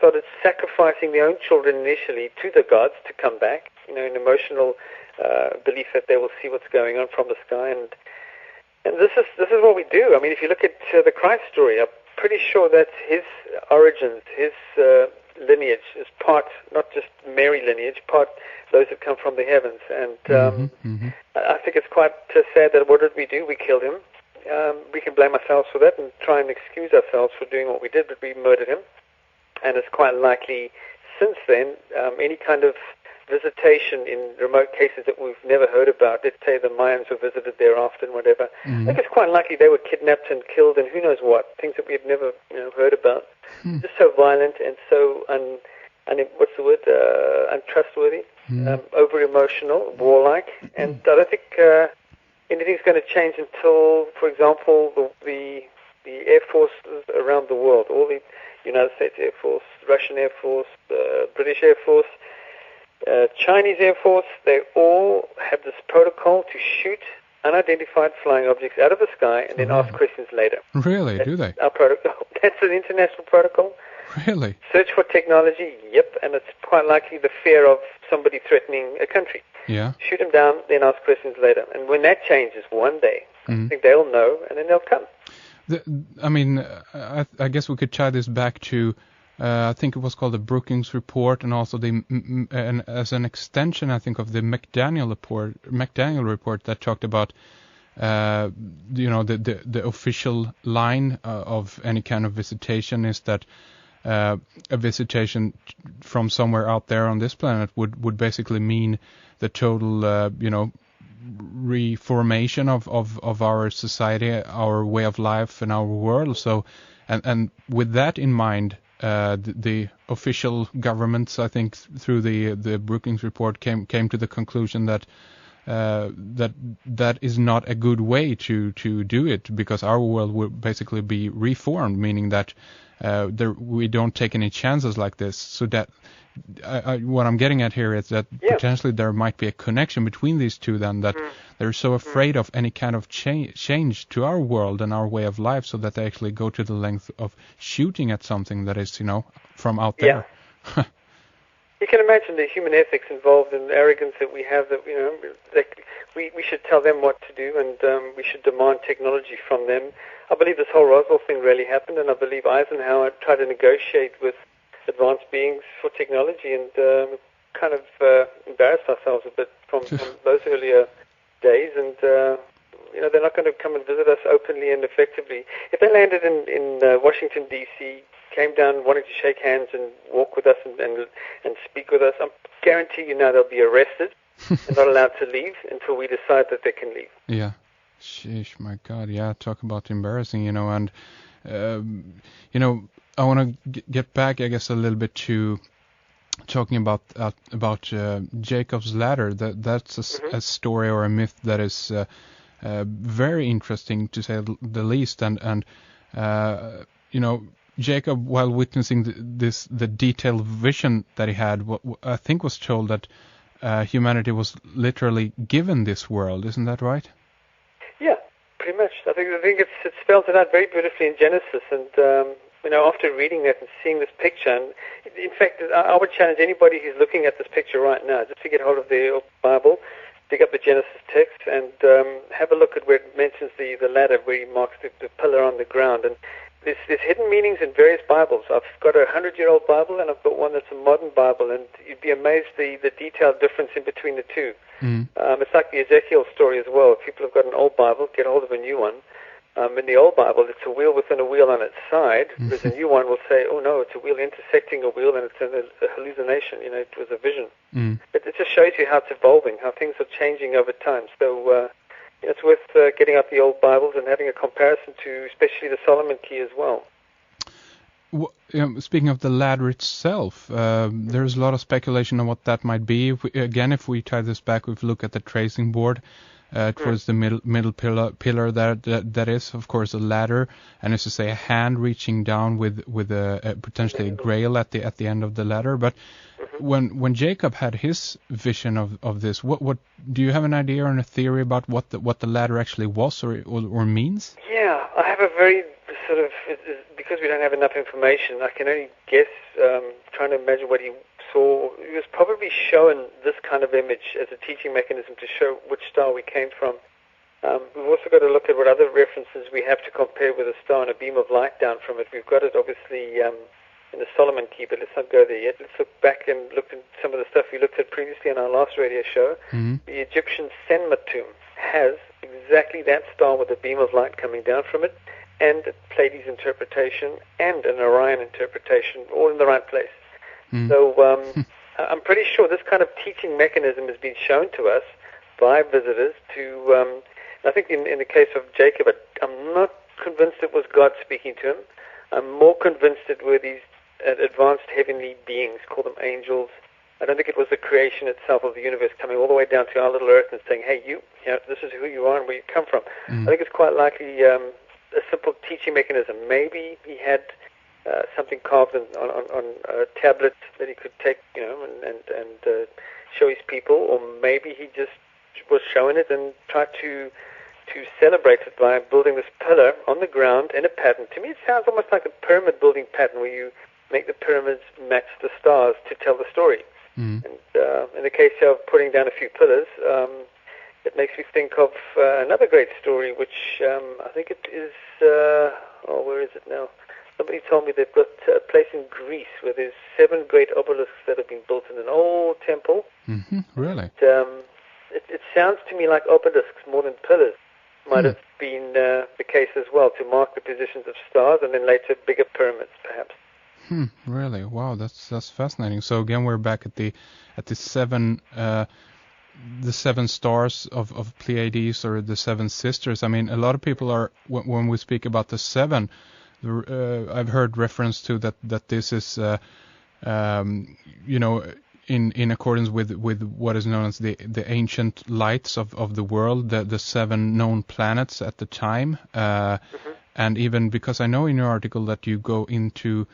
started sacrificing their own children initially to the gods to come back, in emotional belief that they will see what's going on from the sky. And this is what we do. I mean, if you look at the Christ story, I'm pretty sure that his origins, his lineage is part, not just Mary lineage, part those who come from the heavens. And I think it's quite sad that what did we do? We killed him. We can blame ourselves for that and try and excuse ourselves for doing what we did, but we murdered him. And it's quite likely since then, any kind of visitation in remote cases that we've never heard about, let's say the Mayans were visited thereafter and whatever, I think it's quite likely they were kidnapped and killed and who knows what, things that we've never heard about. Just so violent and so untrustworthy, over-emotional, warlike, and I don't think anything's going to change until, for example, the Air Forces around the world, all the United States Air Force, Russian Air Force, British Air Force, Chinese Air Force, they all have this protocol to shoot unidentified flying objects out of the sky and then ask questions later. Really? Do they? Our protocol. That's an international protocol. Really? Search for technology, yep, and it's quite likely the fear of somebody threatening a country. Yeah. Shoot them down, then ask questions later. And when that changes one day, I think they'll know, and then they'll come. I guess we could tie this back to, I think it was called the Brookings Report, and also and as an extension, I think, of the McDaniel report that talked about, the official line of any kind of visitation is that a visitation from somewhere out there on this planet would basically mean the total, reformation of our society, our way of life, and our world. So, and with that in mind, the official governments, I think, through the Brookings Report, came to the conclusion that that is not a good way to do it, because our world will basically be reformed, meaning that we don't take any chances like this. So that what I'm getting at here is that potentially there might be a connection between these two, then, that they're so afraid of any kind of change to our world and our way of life, so that they actually go to the length of shooting at something that is, from out there. Yeah. You can imagine the human ethics involved in arrogance that we have, that we should tell them what to do, and we should demand technology from them. I believe this whole Roswell thing really happened, and I believe Eisenhower tried to negotiate with advanced beings for technology, and kind of embarrassed ourselves a bit from those earlier days, and they're not going to come and visit us openly and effectively. If they landed in Washington, D.C., came down wanting to shake hands and walk with us and speak with us, I guarantee they'll be arrested and not allowed to leave until we decide that they can leave. Yeah. Sheesh, my God. Yeah, talk about embarrassing, and, I want to get back, I guess, a little bit to talking about Jacob's ladder. That's a story or a myth that is very interesting, to say the least. And Jacob, while witnessing the detailed vision that he had, I think was told that humanity was literally given this world. Isn't that right? Yeah, pretty much. I think it spells it out very beautifully in Genesis, and after reading that and seeing this picture, and in fact, I would challenge anybody who's looking at this picture right now just to get hold of the Bible, dig up the Genesis text, and have a look at where it mentions the ladder, where he marks the pillar on the ground. And there's hidden meanings in various Bibles. I've got a 100-year-old Bible, and I've got one that's a modern Bible, and you'd be amazed the detailed difference in between the two. It's like the Ezekiel story as well. If people have got an old Bible, get hold of a new one. In the old Bible, it's a wheel within a wheel on its side, whereas a new one will say, oh no, it's a wheel intersecting a wheel, and it's a hallucination, it was a vision. It just shows you how it's evolving, how things are changing over time. So it's worth getting out the old Bibles and having a comparison to especially the Solomon Key as well. Speaking of the ladder itself, there's a lot of speculation on what that might be. If we tie this back, we look at the tracing board. Towards the middle pillar that is, of course, a ladder, and as you say, a hand reaching down with potentially a grail at the end of the ladder. But when Jacob had his vision of this, what do you have an idea or a theory about what the ladder actually was or means? Yeah, I have a very sort of, because we don't have enough information, I can only guess, trying to imagine what he saw. He was probably shown this kind of image as a teaching mechanism to show which star we came from. We've also got to look at what other references we have to compare with a star and a beam of light down from it. We've got it, obviously, in the Solomon Key, but let's not go there yet. Let's look back and look at some of the stuff we looked at previously in our last radio show. Mm-hmm. The Egyptian Senma tomb has exactly that star with a beam of light coming down from it, and a Pleiades interpretation and an Orion interpretation, all in the right place. Mm. So I'm pretty sure this kind of teaching mechanism has been shown to us by visitors to, I think in the case of Jacob, I'm not convinced it was God speaking to him. I'm more convinced it were these advanced heavenly beings, call them angels. I don't think it was the creation itself of the universe coming all the way down to our little earth and saying, hey, you know, this is who you are and where you come from. Mm. I think it's quite likely a simple teaching mechanism. Maybe he had something carved on a tablet that he could take, you know, and show his people, or maybe he just was showing it and tried to celebrate it by building this pillar on the ground in a pattern. To me, it sounds almost like a pyramid building pattern where you make the pyramids match the stars to tell the story. Mm. And in the case of putting down a few pillars, it makes me think of another great story, which I think it is, where is it now? Somebody told me they've got a place in Greece where there's 7 great obelisks that have been built in an old temple. Mm-hmm. Really? It sounds to me like obelisks more than pillars might have been the case as well, to mark the positions of stars, and then later bigger pyramids, perhaps. Really? Wow, that's fascinating. So again, we're back at the 7 stars of Pleiades, or the 7 sisters. I mean, a lot of people are, when we speak about the 7, I've heard reference to that this is you know, in accordance with what is known as the ancient lights of the world, the 7 known planets at the time, and even because I know in your article that you go into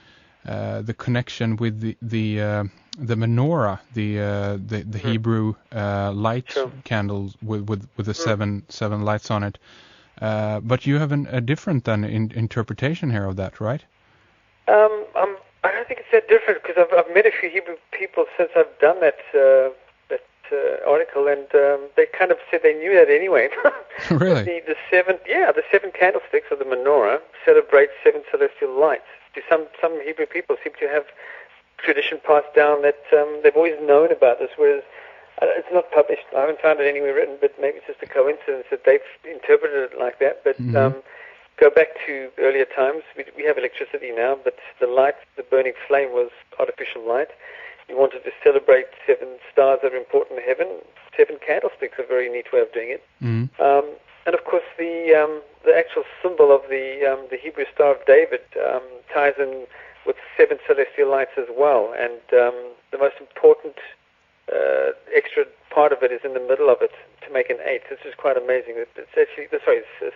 the connection with the menorah, the Hebrew light candles with the seven lights on it. But you have a different interpretation here of that, right? I don't think it's that different, because I've met a few Hebrew people since I've done that article, and they kind of said they knew that anyway. Really? The 7 candlesticks of the menorah celebrate 7 celestial lights. To some Hebrew people seem to have tradition passed down that they've always known about this, whereas it's not published. I haven't found it anywhere written, but maybe it's just a coincidence that they've interpreted it like that. But go back to earlier times. We have electricity now, but the light, the burning flame, was artificial light. You wanted to celebrate 7 stars that are important in heaven. 7 candlesticks, a very neat way of doing it. And of course, the actual symbol of the Hebrew Star of David ties in with 7 celestial lights as well. And the most important extra part of it is in the middle of it to make an 8. This is quite amazing. It's actually, it's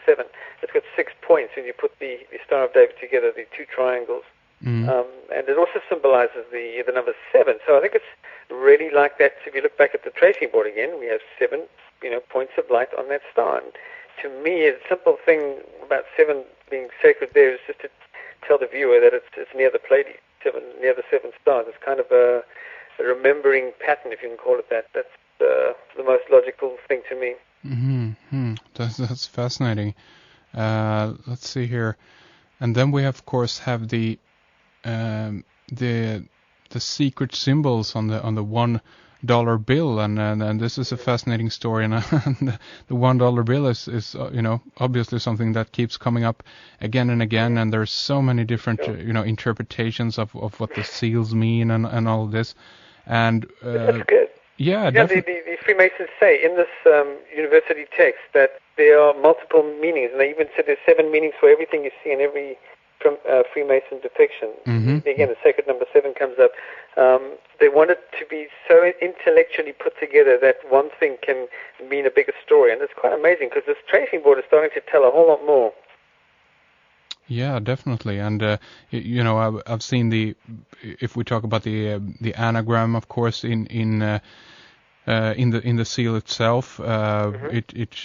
7. It's got 6 points when you put the Star of David together, the 2 triangles. And it also symbolizes the number 7. So I think it's really like that. If you look back at the tracing board again, we have 7, points of light on that star. And to me, a simple thing about 7 being sacred there is just to tell the viewer that it's near the Pleiades, near the 7 stars. It's kind of a remembering pattern, if you can call it that. That's the most logical thing to me. That's fascinating. Let's see here, and then we of course have the secret symbols on the $1 bill, and this is a fascinating story, and the $1 bill is obviously something that keeps coming up again and again, and there's so many different interpretations of what the seals mean and all of this. And that's good. Yeah, the Freemasons say in this university text that there are multiple meanings, and they even said there's 7 meanings for everything you see in every Freemason depiction. Again, the sacred number 7 comes up. They want it to be so intellectually put together that one thing can mean a bigger story, and it's quite amazing because this tracing board is starting to tell a whole lot more. Yeah, definitely, and I've seen if we talk about the anagram, of course, in in the seal itself. It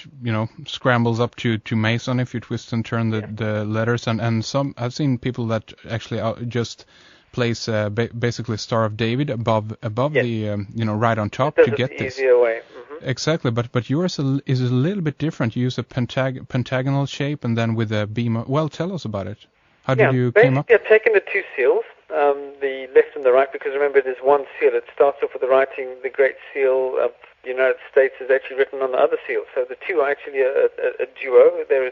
scrambles up to Mason if you twist and turn the letters, and some I've seen people that actually just place basically Star of David above the right on top to get this. Easier way. Exactly, but yours is a little bit different. You use a pentagonal shape and then with a beam. Well, tell us about it. How did you came up? I've taken the two seals, the left and the right, because remember there's one seal. It starts off with the writing, the Great Seal of the United States is actually written on the other seal. So the two are actually a duo. They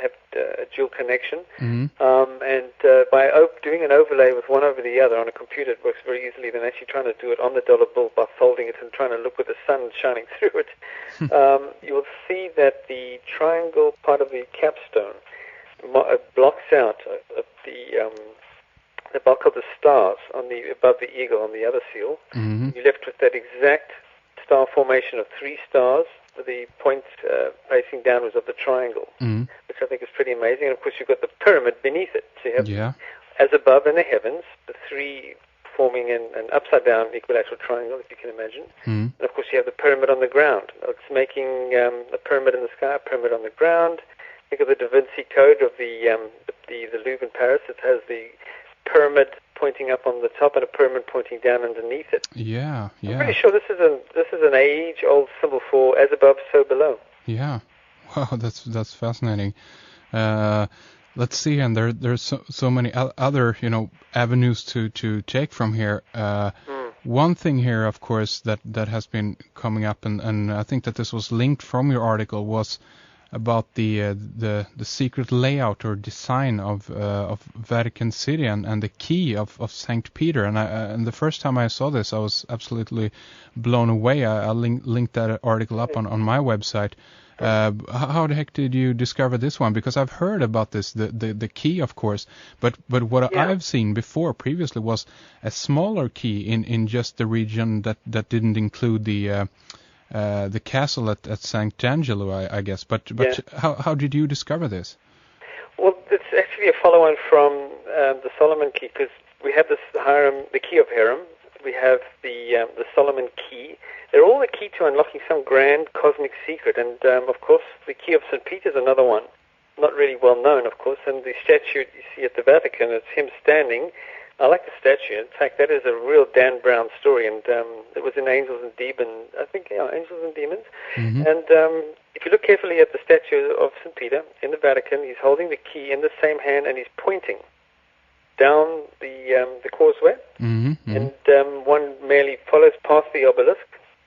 have a dual connection. And by doing an overlay with one over the other on a computer, it works very easily than actually trying to do it on the dollar bill by folding it and trying to look with the sun shining through it. You'll see that the triangle part of the capstone blocks out the bulk of the stars above the eagle on the other seal. You're left with that exact star formation of three stars with the point facing downwards of the triangle, which I think is pretty amazing. And of course you've got the pyramid beneath it. So you have as above in the heavens, the three forming an upside down equilateral triangle, if you can imagine. And of course you have the pyramid on the ground. It's making a pyramid in the sky, a pyramid on the ground. Think of the Da Vinci Code of the Louvre in Paris. It has the pyramid pointing up on the top and a pyramid pointing down underneath it. I'm pretty sure this is an age-old symbol for as above, so below. Yeah, wow, that's fascinating. Let's see, and there's so many other avenues to take from here. One thing here, of course, that has been coming up, and I think that this was linked from your article, was about the secret layout or design of Vatican City and the key of St. Peter. And the first time I saw this, I was absolutely blown away. I linked that article up on my website. How the heck did you discover this one? Because I've heard about this, the key, of course, but what I've seen before previously was a smaller key in just the region that didn't include the castle at St. Angelo, I guess. But how did you discover this? Well, it's actually a follow-on from the Solomon key, because we have this the key of Hiram. We have the Solomon key. They're all the key to unlocking some grand cosmic secret. And, of course, the key of St. Peter's another one. Not really well known, of course. And the statue you see at the Vatican, it's him standing. I like the statue. In fact, that is a real Dan Brown story, and it was in Angels and Demons, I think, Angels and Demons. And if you look carefully at the statue of St. Peter in the Vatican, he's holding the key in the same hand, and he's pointing down the causeway, and one merely follows past the obelisk.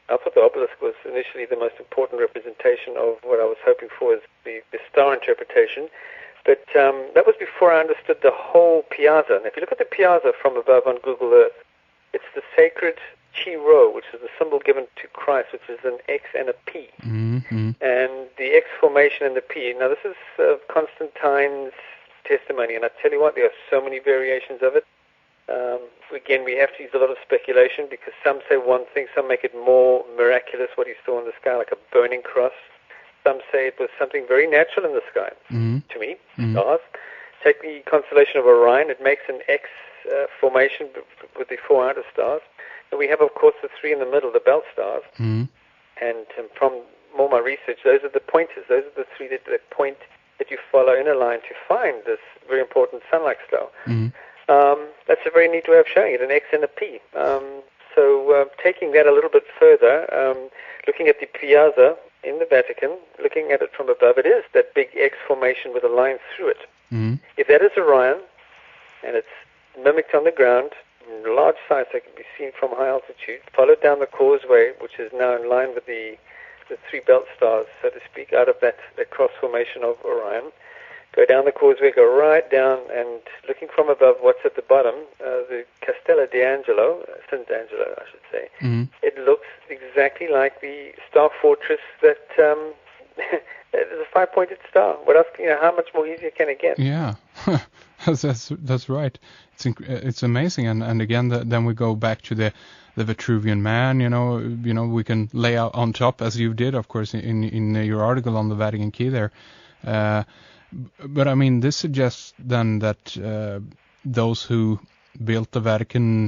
I thought the obelisk was initially the most important representation of what I was hoping for as the star interpretation. But that was before I understood the whole piazza. And if you look at the piazza from above on Google Earth, it's the sacred chi rho, which is the symbol given to Christ, which is an X and a P. And the X formation and the P. Now, this is Constantine's testimony, and I tell you what, there are so many variations of it. Again, we have to use a lot of speculation, because some say one thing, some make it more miraculous, what he saw in the sky, like a burning cross. Some say it was something very natural in the sky. To me, stars. Take the constellation of Orion. It makes an X formation with the four outer stars. And we have, of course, the three in the middle, the belt stars. And from all my research, those are the pointers. Those are the three that point that you follow in a line to find this very important sun-like star. That's a very neat way of showing it, an X and a P. So taking that a little bit further, looking at the piazza in the Vatican, looking at it from above, it is that big X formation with a line through it. If that is Orion, and it's mimicked on the ground, in large size that can be seen from high altitude, followed down the causeway, which is now in line with the three belt stars, so to speak, out of that cross formation of Orion, go down the causeway, go right down, and looking from above what's at the bottom, the Castello d'Angelo, St. Angelo, I should say, it looks exactly like the star fortress that is a five-pointed star. What else? How much more easier can it get? Yeah, that's right. It's amazing, and again, then we go back to the Vitruvian Man. We can lay out on top, as you did, of course, in your article on the Vatican Key there. But I mean, this suggests then that those who built the Vatican